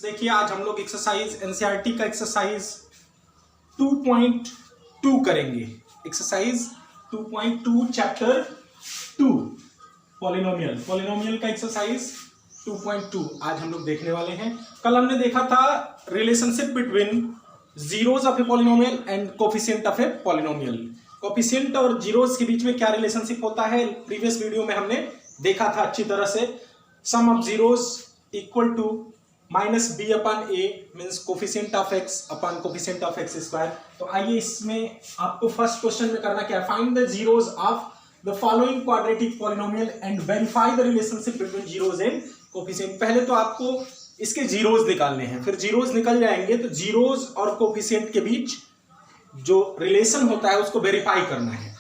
देखिए आज हम लोग एक्सरसाइज एनसीईआरटी का एक्सरसाइज 2.2 करेंगे। एक्सरसाइज 2.2 चैप्टर 2 पॉलिनोमियल का एक्सरसाइज 2.2 आज हम लोग देखने वाले हैं। कल हमने देखा था relationship between zeros of a polynomial and coefficient of a polynomial. Coefficient और जीरोस के बीच में क्या रिलेशनशिप होता है प्रीवियस वीडियो में हमने देखा था अच्छी तरह से। Sum of zeros equal to minus B upon A means coefficient of X upon coefficient of X square. तो आइए इसमें आपको फर्स्ट क्वेश्चन में करना क्या है, find the zeros of the following quadratic polynomial and verify the relationship between zeros and coefficient. पहले तो आपको इसके जीरोस निकालने हैं, फिर जीरोस निकल जाएंगे तो जीरोस और कोफिशिएंट के बीच जो रिलेशन होता है उसको वेरीफाई करना है।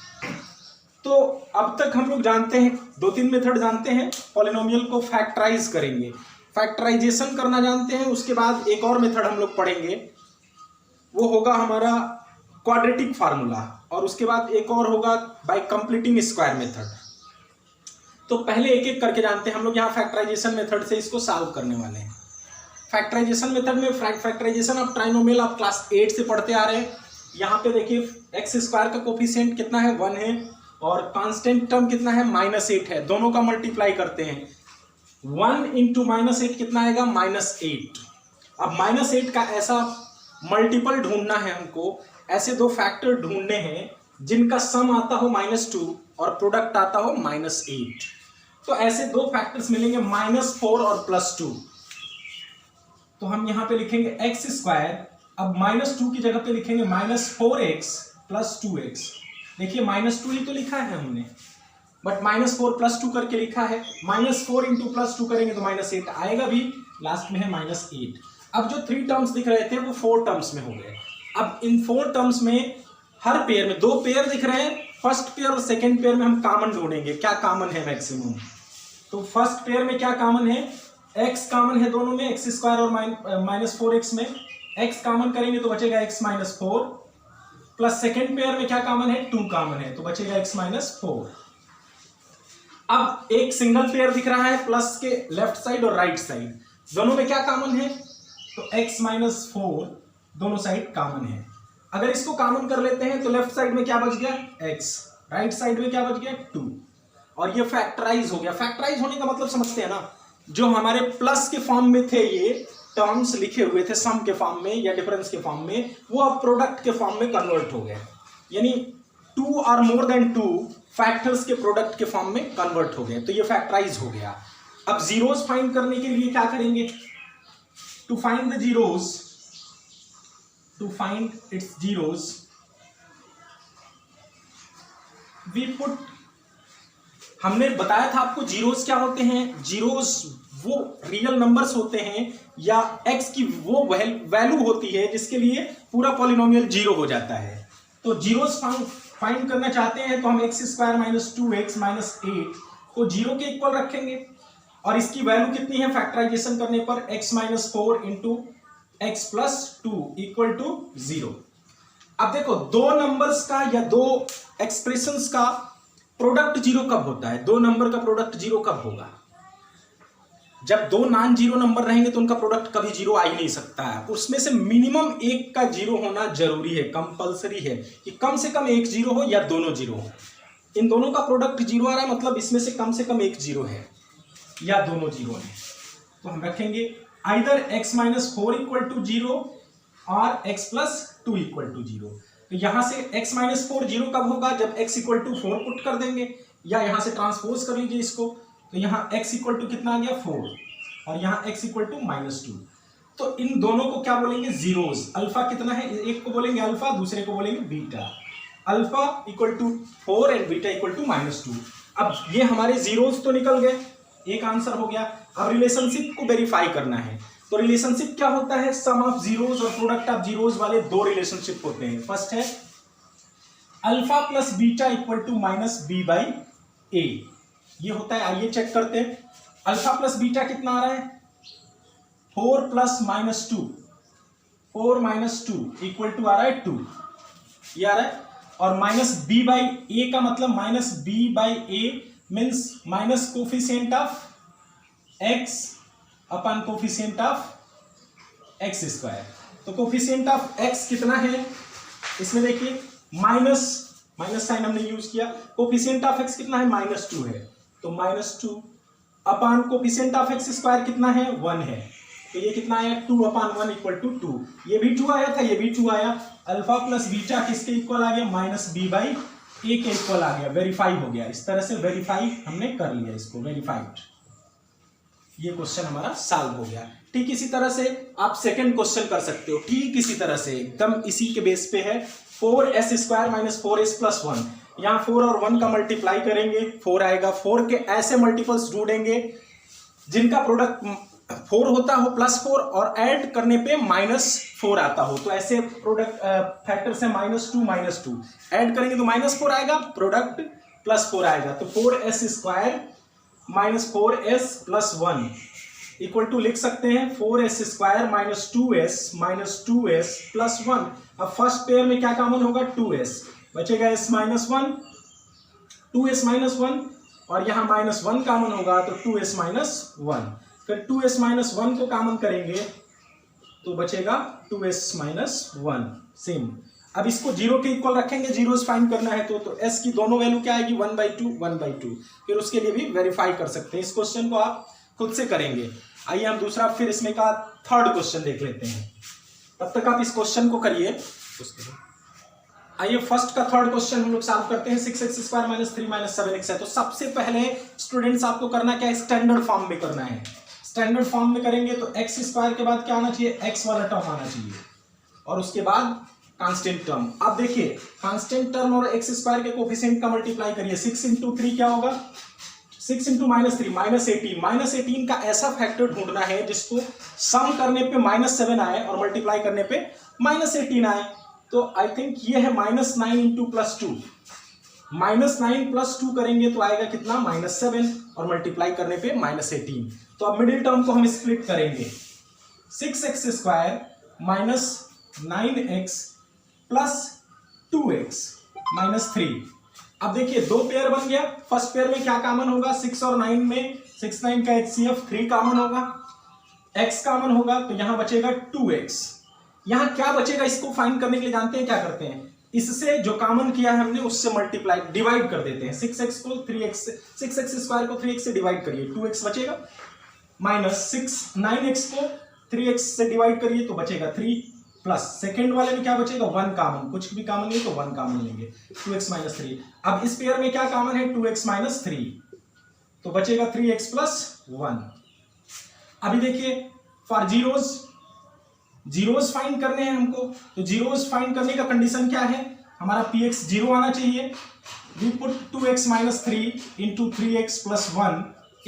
तो अब तक हम लोग जानते हैं दो तीन मेथड जानते हैं, पॉलिनोमियल को फैक्टराइज करेंगे, फैक्टराइजेशन करना जानते हैं। उसके बाद एक और मेथड हम लोग पढ़ेंगे, वो होगा हमारा क्वाड्रेटिक फार्मूला, और उसके बाद एक और होगा बाय कंप्लीटिंग स्क्वायर मेथड। तो पहले एक एक करके जानते हैं हम लोग। यहाँ फैक्टराइजेशन मेथड से इसको सॉल्व करने वाले हैं। फैक्टराइजेशन मेथड में फैक्टराइजेशन ऑफ ट्राइनोमियल आप क्लास 8 से पढ़ते आ रहे हैं। यहाँ पे देखिए एक्स स्क्वायर का कोफिशिएंट कितना है 1 है, और कांस्टेंट टर्म कितना है -8 है। दोनों का मल्टीप्लाई करते हैं, 1 इंटू -8 कितना आएगा -8। अब -8 का ऐसा मल्टीपल ढूंढना है हमको, ऐसे दो फैक्टर ढूंढने हैं जिनका सम आता हो -2 और प्रोडक्ट आता हो -8। तो ऐसे दो फैक्टर्स मिलेंगे -4 और +2। तो हम यहाँ पे लिखेंगे एक्स स्क्वायर, अब -2 की जगह पे लिखेंगे -4x + 2x। देखिए -2 ही तो लिखा है हमने, बट -4 + 2 करके लिखा है। -4 इंटू +2 करेंगे तो -8 आएगा भी, लास्ट में है -8। अब जो 3 टर्म्स दिख रहे थे वो 4 टर्म्स में हो गए। अब इन 4 टर्म्स में हर पेयर में 2 पेयर दिख रहे हैं, फर्स्ट पेयर और सेकेंड पेयर में हम कॉमन ढूंढेंगे क्या कॉमन है मैक्सिमम। तो फर्स्ट पेयर में क्या कॉमन है, x कॉमन है दोनों में, एक्स स्क्वायर और -4x में x कॉमन करेंगे तो बचेगा x - 4, प्लस सेकेंड पेयर में क्या कॉमन है 2 कॉमन है तो बचेगा x - 4। अब एक सिंगल पेयर दिख रहा है प्लस के लेफ्ट साइड और राइट साइड, दोनों में क्या कॉमन है तो x - 4 दोनों साइड कॉमन है। अगर इसको कॉमन कर लेते हैं तो लेफ्ट साइड में क्या बच गया x, राइट साइड में क्या बच गया 2, और ये फैक्टराइज हो गया। फैक्टराइज होने का मतलब समझते हैं ना, जो हमारे प्लस के फॉर्म में थे ये टर्म्स लिखे हुए थे सम के फॉर्म में या डिफरेंस के फॉर्म में, वो अब प्रोडक्ट के फॉर्म में कन्वर्ट हो गए, यानी 2 और मोर देन 2 फैक्टर्स के प्रोडक्ट के फॉर्म में कन्वर्ट हो गए। तो ये फैक्टराइज हो गया। अब जीरोस फाइंड करने के लिए क्या करेंगे, to find the zeros, to find its zeros we put, हमने बताया था आपको जीरोस क्या होते हैं। जीरोस वो रियल नंबर्स होते हैं या x की वो वैल्यू होती है जिसके लिए पूरा पॉलिनोमियल जीरो हो जाता है। तो जीरोस फाइंड करना चाहते हैं तो हम x² - 2x - 8 को जीरो के इक्वल रखेंगे, और इसकी वैल्यू कितनी है फैक्टराइजेशन करने पर x - 4 इंटू x + 2 = 0। अब देखो दो नंबर्स का या दो एक्सप्रेशंस का प्रोडक्ट जीरो कब होता है, दो नंबर का प्रोडक्ट जीरो कब होगा, जब दो नॉन जीरो नंबर रहेंगे तो उनका प्रोडक्ट कभी जीरो आ ही नहीं सकता है। उसमें से मिनिमम एक का जीरो होना जरूरी है, कंपलसरी है कि कम से कम एक जीरो हो या दोनों जीरो हो। इन दोनों का प्रोडक्ट जीरो आ रहा है मतलब इसमें से कम एक जीरो है या दोनों जीरो है। तो हम रखेंगे आइदर x - 4 = 0 और x + 2 = 0। तो यहां से x - 4 जीरो कब होगा, जब x = 4 पुट कर देंगे, या यहां से ट्रांसपोज कर लीजिए इसको, तो यहाँ x = कितना आ गया 4, और यहाँ x = -2। तो इन दोनों को क्या बोलेंगे जीरोस। अल्फा कितना है, एक को बोलेंगे अल्फा, दूसरे को बोलेंगे बीटा। Alpha = 4 and beta = -2। अब ये हमारे जीरोस तो निकल गए, एक आंसर हो गया। अब रिलेशनशिप को वेरीफाई करना है। तो रिलेशनशिप क्या होता है, सम ऑफ जीरोस और प्रोडक्ट ऑफ जीरोस वाले दो रिलेशनशिप होते हैं। फर्स्ट है अल्फा + बीटा = -b/a, ये होता है। आइए चेक करते हैं, अल्फा + बीटा कितना आ रहा है 4 + -2, 4 - 2 = आ रहा है 2, ये आ रहा है। और -b/a का मतलब -b/a means minus coefficient of x upon coefficient of X square. तो कोफिशिएंट ऑफ एक्स कितना है, इसमें देखिए माइनस साइन हमने यूज किया। कोफिशिएंट ऑफ एक्स कितना है, -2 है, तो -2 अपान कोफिशिएंट ऑफ एक्स स्क्वायर कितना है, 1 है, तो ये कितना आया 2/1 इक्वल टू 2। ये भी 2 आया था, ये भी 2 आया। अल्फा प्लस बीटा किसके इक्वल आ गया, -b/a के इक्वल आ गया, वेरीफाई हो गया। इस तरह से वेरीफाई हमने कर लिया, इसको वेरीफाइड। ये क्वेश्चन हमारा सॉल्व हो गया। ठीक इसी तरह से आप सेकंड क्वेश्चन कर सकते हो, ठीक इसी तरह से एकदम इसी के बेस पे है। 4s² - 4s + 1, यहाँ 4 और 1 का मल्टीप्लाई करेंगे, 4 आएगा। 4 के ऐसे मल्टीपल्स ढूंढेंगे जिनका प्रोडक्ट 4 होता हो +4 और ऐड करने पे -4 आता हो, तो ऐसे प्रोडक्ट फैक्टर से -2 ऐड करेंगे तो -4 आएगा, प्रोडक्ट +4 आएगा। तो 4s² - 4s + 1 इक्वल टू लिख सकते हैं 4s² - 2s + 1। अब फर्स्ट पेयर में क्या कॉमन होगा, 2s बचेगा, s - 1, 2s - 1 और यहाँ -1 कॉमन होगा तो 2s - 1। फिर 2s - 1 को कॉमन करेंगे तो बचेगा 2s - 1 सेम। अब इसको 0 के इक्वल रखेंगे, जीरोस फाइंड करना है तो s की दोनों वैल्यू क्या आएगी, 1/2। फिर उसके लिए भी वेरीफाई कर सकते हैं। इस क्वेश्चन को आप खुद से करेंगे। आइए हम दूसरा फिर इसमें का थर्ड क्वेश्चन देख लेते हैं, तब तक आप इस क्वेश्चन को करिए। आइए फर्स्ट का थर्ड क्वेश्चन हम लोग सॉल्व करते हैं। 6x² - 3 - 7x है। तो सबसे पहले स्टूडेंट्स आपको करना क्या है, स्टैंडर्ड फॉर्म में करना है। स्टैंडर्ड फॉर्म में करेंगे तो x² के बाद क्या आना चाहिए, x वाला टर्म आना चाहिए और उसके बाद कांस्टेंट टर्म। अब देखिए कांस्टेंट टर्म और x² के कोफिशिएंट का मल्टीप्लाई करिए। 6 × 3 क्या होगा, 6 × -3 -18 का ऐसा फैक्टर ढूंढना है जिसको सम करने पे -7 आए और मल्टीप्लाई करने पे -18 आए। तो आई थिंक ये है -9 × +2, -9 + 2 करेंगे तो आएगा कितना, -7 और मल्टीप्लाई करने पे -18। तो अब मिडिल टर्म को हम स्प्लिट करेंगे, 6x² - 9x + 2x - 3। अब देखिए दो पेयर बन गया। फर्स्ट पेयर में क्या कॉमन होगा, 6 और 9 में 6 9 का HCF 3 कॉमन होगा, x कॉमन होगा तो यहां बचेगा 2x। यहां क्या बचेगा, इसको फाइंड करने के लिए जानते हैं क्या करते हैं, इससे जो कॉमन किया है हमने उससे मल्टीप्लाई डिवाइड कर देते हैं। 6x को 3x से, 6x² को 3x से डिवाइड करिए, 2x बचेगा, -9x को 3x से डिवाइड करिए तो बचेगा 3, प्लस सेकेंड वाले में क्या बचेगा, 1 कॉमन, कुछ भी कॉमन नहीं तो 1 कॉमन लेंगे, 2x - 3। अब इस पेयर में क्या कॉमन है, 2x - 3 तो बचेगा 3x + 1। अभी देखिए फॉर जीरोस फाइंड करने हैं हमको, तो जीरोस फाइंड करने का कंडीशन क्या है, हमारा px 0 आना चाहिए। We put 2x - 3 × 3x + 1 =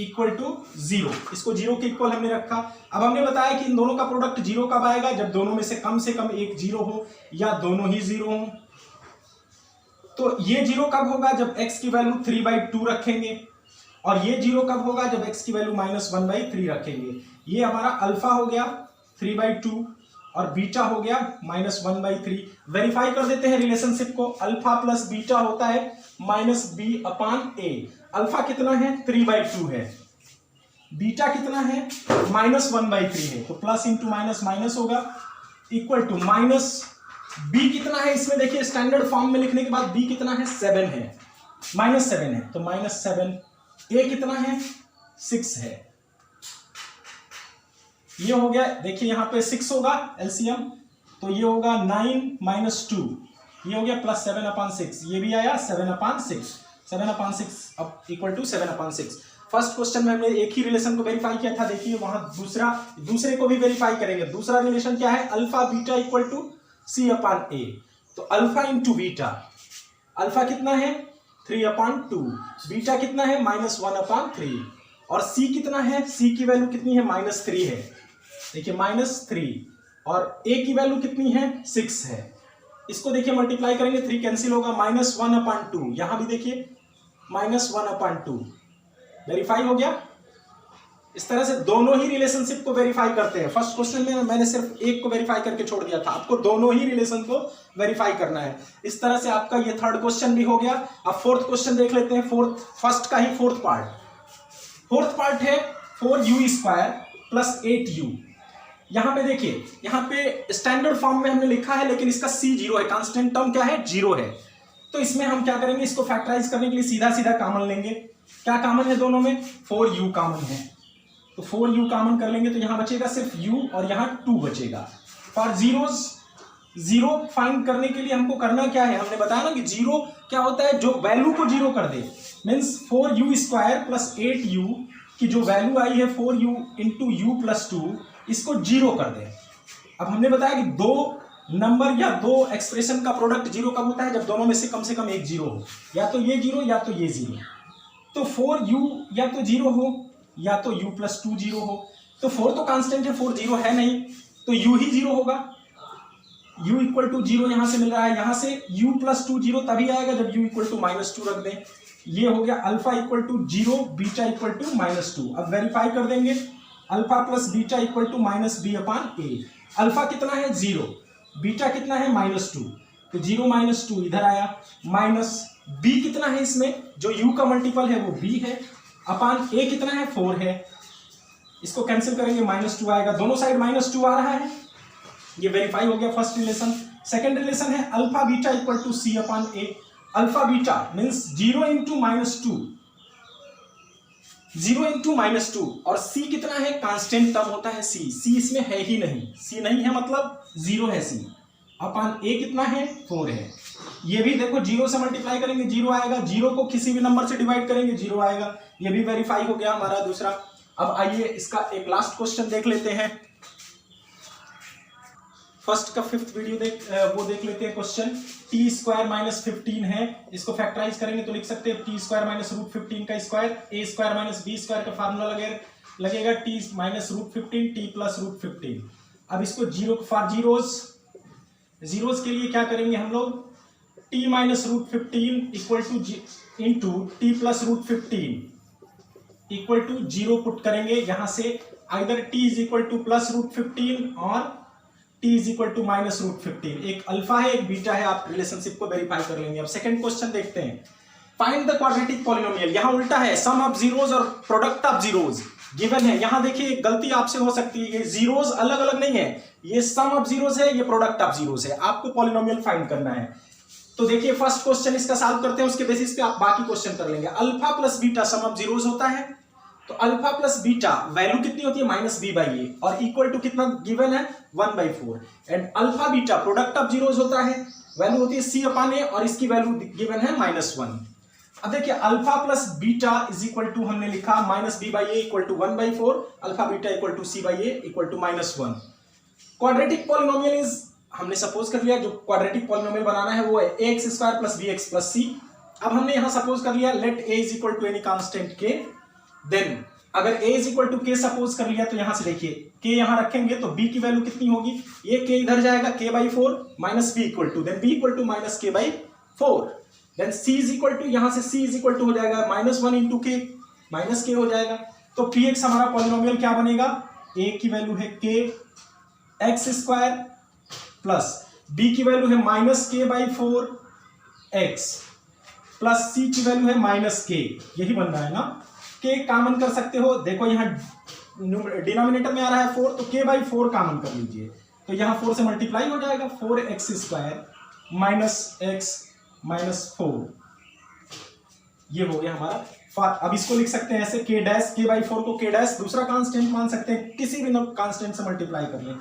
0। इसको 0 के इक्वल हमने रखा। अब हमने बताया कि इन दोनों का प्रोडक्ट 0 कब आएगा, जब दोनों में से कम एक 0 हो या दोनों ही 0 हो। तो ये 0 कब होगा, जब x की वैल्यू 3/2 रखेंगे, और ये 0 कब होगा, जब x की वैल्यू -1/3 रखेंगे। ये हमारा अल्फा हो गया 3/2 और बीटा हो गया -1/3। वेरीफाई कर देते हैं रिलेशनशिप को, अल्फा प्लस बीटा होता है -b/a। अल्फा कितना है, 3/2 है, बीटा कितना है, -1/3 है, तो प्लस इंटू माइनस माइनस होगा इक्वल टू -b कितना है, इसमें देखिए स्टैंडर्ड फॉर्म में लिखने के बाद b कितना है, 7 है, -7 है, तो -7। a कितना है, 6 है। ये हो गया, देखिए यहां पे 6 होगा एलसीएम, तो ये होगा 9 - 2, ये हो गया +7/6, ये भी आया 7/6, 7/6 अब इक्वल टू 7/6। फर्स्ट क्वेश्चन में हमने एक ही रिलेशन को वेरीफाई किया था, देखिए वहां दूसरे को भी वेरीफाई करेंगे। दूसरा रिलेशन क्या है, alpha beta equal to c/a। तो अल्फा इंटू बीटा, अल्फा कितना है 3/2, बीटा कितना है -1/3, और c कितना है, c की वैल्यू कितनी है, -3 है, देखिए -3, और a की वैल्यू कितनी है, 6 है। इसको देखिए मल्टीप्लाई करेंगे, 3 कैंसिल होगा, -1/2, यहां भी देखिए -1/2, वेरीफाई हो गया। इस तरह से दोनों ही रिलेशनशिप को वेरीफाई करते हैं। फर्स्ट क्वेश्चन में मैंने सिर्फ एक को वेरीफाई करके छोड़ दिया था, आपको दोनों ही रिलेशन को वेरीफाई करना है। इस तरह से आपका ये थर्ड क्वेश्चन भी हो गया। अब फोर्थ क्वेश्चन देख लेते हैं, फर्स्ट का ही फोर्थ पार्ट है 4u² + 8u। यहाँ पे देखिए, यहाँ पे स्टैंडर्ड फॉर्म में हमने लिखा है, लेकिन इसका सी जीरो है, कांस्टेंट टर्म क्या है, जीरो है। तो इसमें हम क्या करेंगे, इसको फैक्टराइज करने के लिए सीधा सीधा कॉमन लेंगे। क्या कॉमन है दोनों में, 4u कॉमन है, तो 4u कॉमन कर लेंगे तो यहाँ बचेगा सिर्फ u और यहाँ 2 बचेगा। फॉर जीरोज, जीरो फाइंड करने के लिए हमको करना क्या है, हमने बताया ना कि जीरो क्या होता है, जो वैल्यू को जीरो कर दे, means 4u square plus 8u की जो वैल्यू आई है 4u इंटू यू प्लस 2, इसको जीरो कर दे। अब हमने बताया कि दो नंबर या दो एक्सप्रेशन का प्रोडक्ट जीरो कब होता है, जब दोनों में से कम एक जीरो हो, या तो ये जीरो या तो ये जीरो। तो 4u या तो जीरो हो या तो u प्लस 2 जीरो हो। तो 4 तो कांस्टेंट है, 4 जीरो है नहीं, तो u ही जीरो होगा। u इक्वल टू जीरो यहां से मिल रहा है, यहां से u प्लस 2 जीरो तभी आएगा जब u इक्वल टू -2 रख दें। ये हो गया alpha equal to zero, beta equal to -2। अब वेरीफाई कर देंगे, alpha plus beta equal to -b/a। Alpha कितना है, 0, बीटा कितना है, -2, तो 0 -2 इधर आया, माइनस b कितना है, इसमें जो u का मल्टीपल है वो b है, अपान a कितना है, 4 है। इसको कैंसिल करेंगे, -2 आएगा, दोनों साइड -2 आ रहा है। ये वेरीफाई हो गया फर्स्ट रिलेशन। सेकंड रिलेशन है alpha beta equal to c/a। Alpha beta means 0 into -2, 0 into -2, और c कितना है, कांस्टेंट टर्म होता है c इसमें है ही नहीं, c नहीं है मतलब 0 है c, अपान a कितना है, 4 है। ये भी देखो 0 से मल्टीप्लाई करेंगे 0 आएगा, 0 को किसी भी नंबर से डिवाइड करेंगे 0 आएगा। ये भी वेरीफाई हो गया हमारा दूसरा। अब आइए इसका एक लास्ट क्वेश्चन देख लेते हैं। फर्स्ट का 5th वीडियो देख लेते हैं क्वेश्चन। टी स्क्वायर माइनस 15 है, इसको फैक्टराइज करेंगे तो लिख सकते हैं टी स्क्वायर माइनस रूट 15 का square, A square minus B square का फार्मूला लगेगा T minus root 15 T plus root 15। अब इसको जीरो फॉर जीरोज के लिए क्या करेंगे हम लोग, T minus root 15 equal to into T plus root 15 equal to 0 put करेंगे। यहां से either T is equal to plus root 15 और t is equal to minus root 15। एक अल्फा है एक बीटा है, आप रिलेशनशिप को वेरीफाई कर लेंगे। अब सेकंड क्वेश्चन देखते हैं, फाइंड द क्वाड्रेटिक पॉलिनोमियल। यहां उल्टा है, सम ऑफ जीरोज और प्रोडक्ट ऑफ जीरोज गिवन है। यहां देखिए गलती आपसे हो सकती है, ये जीरोज अलग अलग नहीं है, ये सम ऑफ जीरोज है, ये प्रोडक्ट ऑफ जीरोज है। आपको पॉलिनोमियल फाइंड करना है। तो देखिए फर्स्ट क्वेश्चन इसका सॉल्व करते हैं, उसके बेसिस पे आप बाकी क्वेश्चन कर लेंगे। Alpha plus beta some of zeros होता है, तो अल्फा प्लस बीटा वैल्यू कितनी होती है, -b/a, और इक्वल टू कितना गिवन है, 1/4। And alpha beta product of zeros होता है, वैल्यू होती है c/a, और इसकी वैल्यू गिवन है -1। अब देखिए alpha plus beta is equal to हमने लिखा -b/a equal to 1/4, alpha beta equal to c/a equal to -1। Quadratic polynomial is, हमने सपोज कर लिया जो क्वाड्रेटिक पॉलिनोमियल बनाना है वो है ax square plus bx plus c। अब हमने यहां सपोज कर लिया let a is equal to any constant k, then अगर a is equal to k suppose कर लिया तो यहां से देखिए k यहां रखेंगे तो b की वैल्यू कितनी होगी, ये k इधर जाएगा k/4 minus b equal to, then b equal to minus k/4, then c is equal to, यहां से c इज इक्वल टू हो जाएगा -1 इंटू k, माइनस k हो जाएगा। तो px हमारा पॉलिनोमियल क्या बनेगा, a की वैल्यू है k x square plus b की वैल्यू है -k/4 x प्लस c की वैल्यू है -k, यही बन रहा है ना। k कॉमन कर सकते हो, देखो यहाँ डिनोमिनेटर में आ रहा है 4, तो k/4 कॉमन कर लीजिए, तो यहाँ 4 से मल्टीप्लाई हो जाएगा, 4x square minus x minus 4, ये हो गया हमारा। अब इसको लिख सकते हैं ऐसे k/4 को k' दूसरा कांस्टेंट मान सकते हैं, किसी भी कांस्टेंट से मल्टीप्लाई कर लें,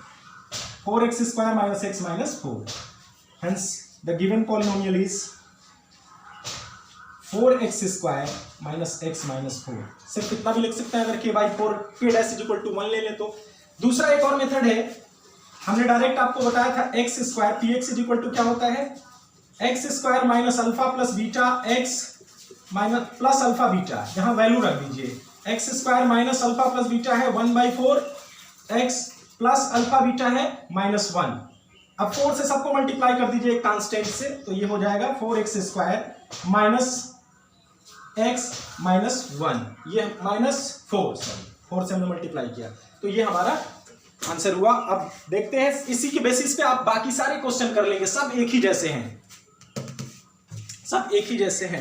4x square minus x minus 4। Hence the given polynomial is 4x square minus x minus 4। सिर्फ इतना भी लिख सकते हैं अगर k/4 k' is equal to 1 ले ले तो। दूसरा एक और मेथड है, हमने डायरेक्ट आपको बताया था x square px is equal to क्या होता है, x square minus alpha plus beta x minus plus alpha beta, यहां वैल्यू रख दीजिए, x square minus alpha plus beta है 1/4, x प्लस अल्फा बीटा है -1। अब 4 से सबको मल्टीप्लाई कर दीजिए कांस्टेंट से, तो ये हो जाएगा 4x square minus x minus 1, ये -4 से हमने मल्टीप्लाई किया, तो ये हमारा आंसर हुआ। अब देखते हैं इसी के बेसिस पे आप बाकी सारे क्वेश्चन कर लेंगे, सब एक ही जैसे हैं, सब एक ही जैसे हैं।